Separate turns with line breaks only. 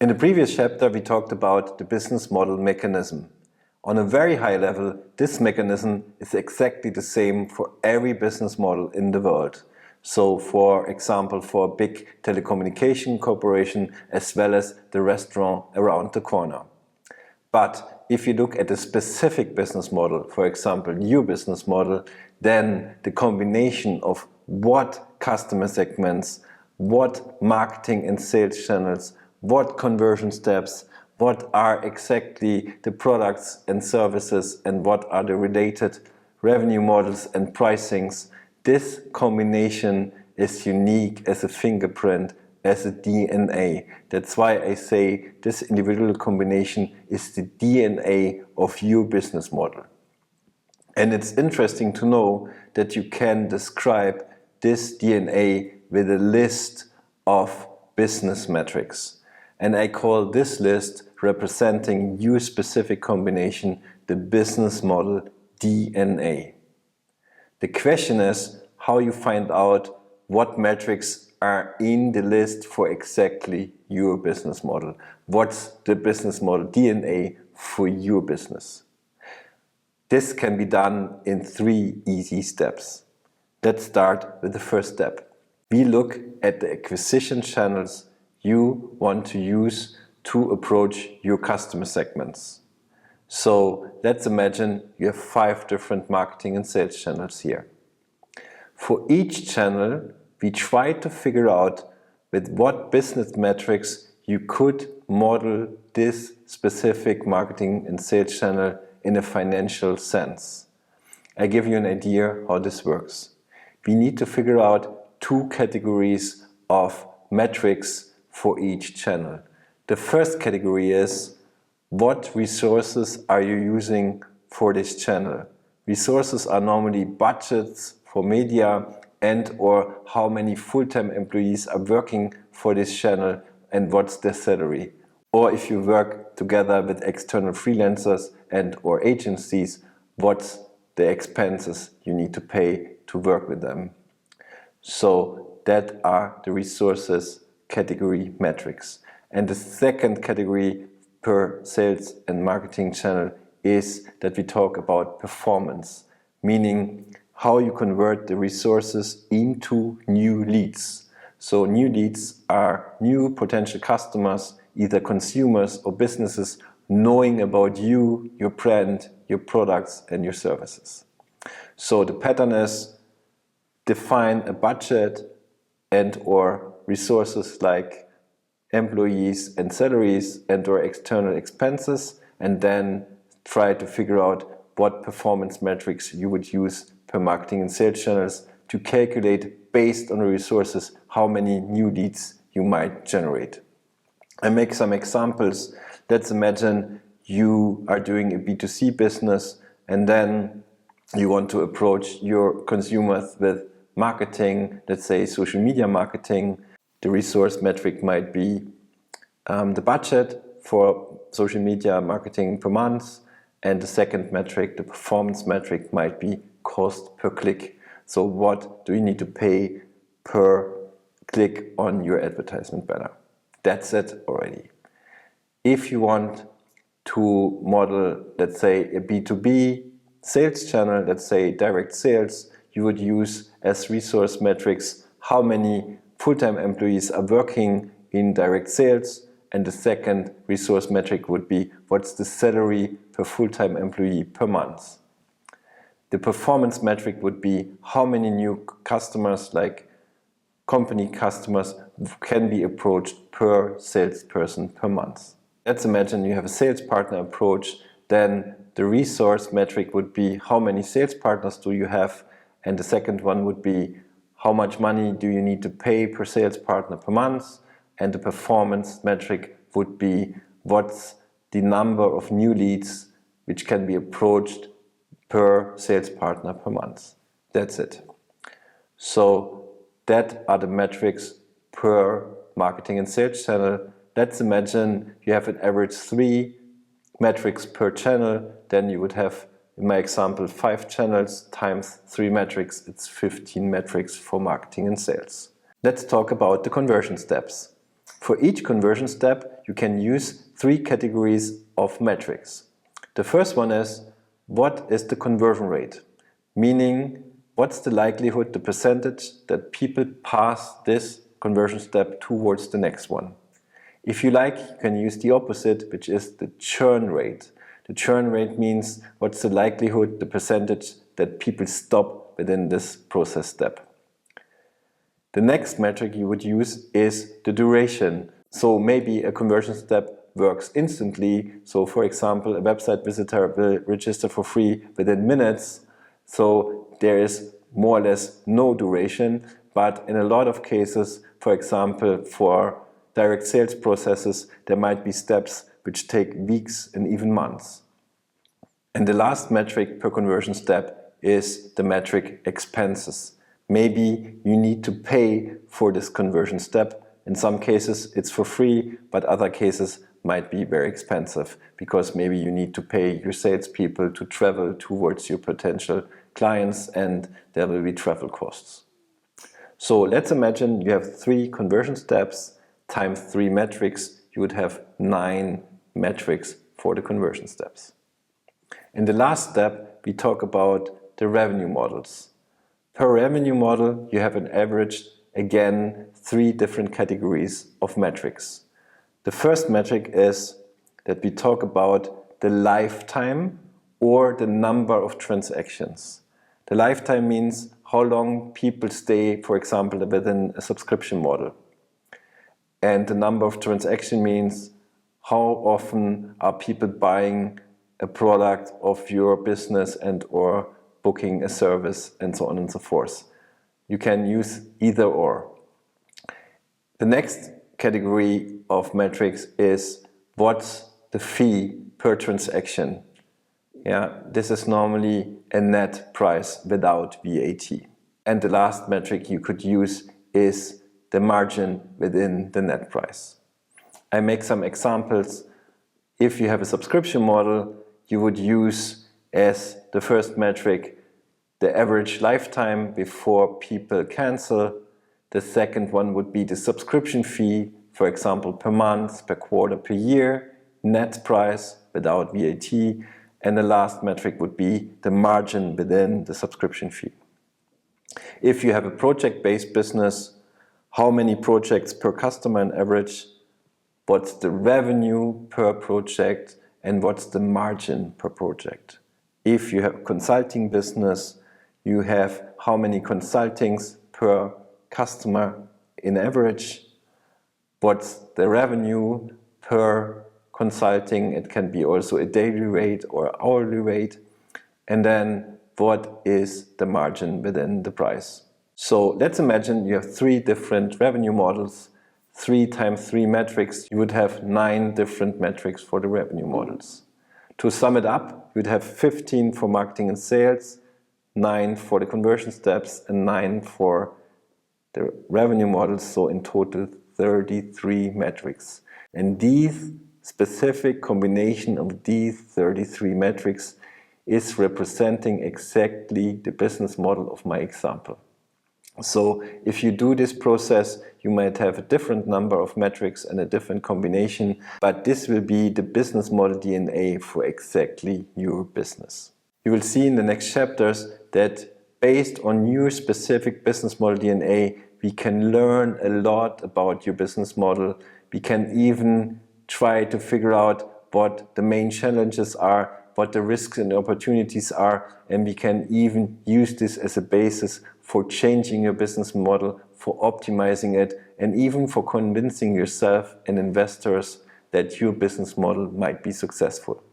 In the previous chapter, we talked about the business model mechanism. On a very high level, this mechanism is exactly the same for every business model in the world. So, for example, for a big telecommunication corporation as well as the restaurant around the corner. But if you look at a specific business model, for example, your business model, then the combination of what customer segments, what marketing and sales channels, what conversion steps, what are exactly the products and services, and what are the related revenue models and pricings, this combination is unique as a fingerprint, as a DNA. That's why I say this individual combination is the DNA of your business model. And it's interesting to know that you can describe this DNA with a list of business metrics. And I call this list, representing your specific combination, the business model DNA. The question is how you find out what metrics are in the list for exactly your business model. What's the business model DNA for your business? This can be done in 3 easy steps. Let's start with the first step. We look at the acquisition channels you want to use to approach your customer segments. So let's imagine you have 5 different marketing and sales channels here. For each channel, we try to figure out with what business metrics you could model this specific marketing and sales channel in a financial sense. I give you an idea how this works. We need to figure out 2 categories of metrics for each channel. The first category is what resources are you using for this channel? Resources are normally budgets for media and or how many full-time employees are working for this channel and what's their salary. Or if you work together with external freelancers and or agencies, what's the expenses you need to pay to work with them. So that are the resources category metrics. And the second category per sales and marketing channel is that we talk about performance, meaning how you convert the resources into new leads. So new leads are new potential customers, either consumers or businesses, knowing about you, your brand, your products and your services. So the pattern is define a budget and or resources like employees and salaries and or external expenses, and then try to figure out what performance metrics you would use per marketing and sales channels to calculate based on the resources how many new leads you might generate. I make some examples. Let's imagine you are doing a B2C business and then you want to approach your consumers with marketing, let's say social media marketing. The resource metric might be the budget for social media marketing per month, and the second metric, the performance metric, might be cost per click. So what do you need to pay per click on your advertisement banner? That's it already. If you want to model, let's say, a B2B sales channel, let's say direct sales, you would use as resource metrics how many full-time employees are working in direct sales, and the second resource metric would be what's the salary per full-time employee per month. The performance metric would be how many new customers, like company customers, can be approached per salesperson per month. Let's imagine you have a sales partner approach, then the resource metric would be how many sales partners do you have, and the second one would be how much money do you need to pay per sales partner per month, and the performance metric would be what's the number of new leads which can be approached per sales partner per month. That's it. So that are the metrics per marketing and sales channel. Let's imagine you have an average 3 metrics per channel, then you would have, in my example, 5 channels times 3 metrics, it's 15 metrics for marketing and sales. Let's talk about the conversion steps. For each conversion step, you can use three categories of metrics. The first one is, what is the conversion rate? Meaning, what's the likelihood, the percentage that people pass this conversion step towards the next one? If you like, you can use the opposite, which is the churn rate. The churn rate means what's the likelihood, the percentage that people stop within this process step. The next metric you would use is the duration. So maybe a conversion step works instantly. So for example, a website visitor will register for free within minutes. So there is more or less no duration. But in a lot of cases, for example, for direct sales processes, there might be steps which take weeks and even months. And the last metric per conversion step is the metric expenses. Maybe you need to pay for this conversion step. In some cases it's for free, but other cases might be very expensive because maybe you need to pay your salespeople to travel towards your potential clients and there will be travel costs. So let's imagine you have 3 conversion steps times 3 metrics. You would have 9 metrics for the conversion steps. In the last step, we talk about the revenue models. Per revenue model, you have an average, again, 3 different categories of metrics. The first metric is that we talk about the lifetime or the number of transactions. The lifetime means how long people stay, for example, within a subscription model. And the number of transactions means how often are people buying a product of your business and or booking a service and so on and so forth. You can use either or. The next category of metrics is what's the fee per transaction. This is normally a net price without VAT. And the last metric you could use is the margin within the net price. I make some examples. If you have a subscription model, you would use as the first metric the average lifetime before people cancel. The second one would be the subscription fee, for example, per month, per quarter, per year, net price without VAT. And the last metric would be the margin within the subscription fee. If you have a project-based business, how many projects per customer on average, what's the revenue per project, and what's the margin per project. If you have a consulting business, you have how many consultings per customer in average, what's the revenue per consulting, it can be also a daily rate or hourly rate, and then what is the margin within the price. So let's imagine you have 3 different revenue models, 3 times 3 metrics, you would have 9 different metrics for the revenue models. To sum it up, you'd have 15 for marketing and sales, 9 for the conversion steps, and 9 for the revenue models, so in total 33 metrics. And these specific combination of these 33 metrics is representing exactly the business model of my example. So if you do this process, you might have a different number of metrics and a different combination, but this will be the business model DNA for exactly your business. You will see in the next chapters that based on your specific business model DNA, we can learn a lot about your business model. We can even try to figure out what the main challenges are, what the risks and opportunities are, and we can even use this as a basis for changing your business model, for optimizing it, and even for convincing yourself and investors that your business model might be successful.